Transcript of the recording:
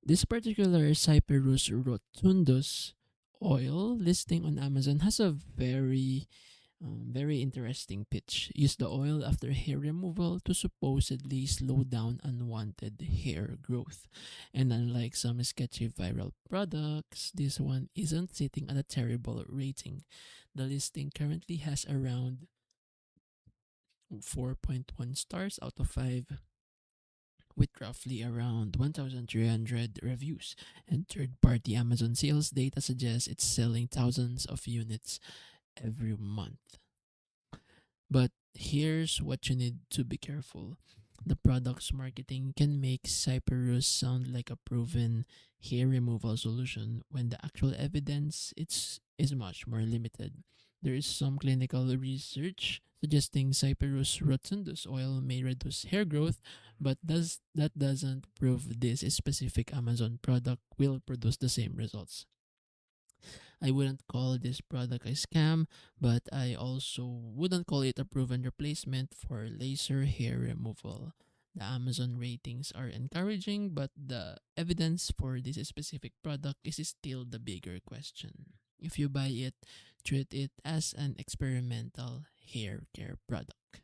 This particular Cyperus Rotundus Oil listing on Amazon has a very interesting pitch. Use the oil after hair removal to supposedly slow down unwanted hair growth. And unlike some sketchy viral products, this one isn't sitting at a terrible rating. The listing currently has around 4.1 stars out of 5, with roughly around 1,300 reviews, and third party Amazon sales data suggests it's selling thousands of units every month. But here's what you need to be careful. The product's marketing can make Cyperus sound like a proven hair removal solution when the actual evidence is much more limited. There is some clinical research suggesting Cyperus Rotundus oil may reduce hair growth, but that doesn't prove this specific Amazon product will produce the same results. I wouldn't call this product a scam, but I also wouldn't call it a proven replacement for laser hair removal. The Amazon ratings are encouraging, but the evidence for this specific product is still the bigger question. If you buy it, treat it as an experimental hair care product.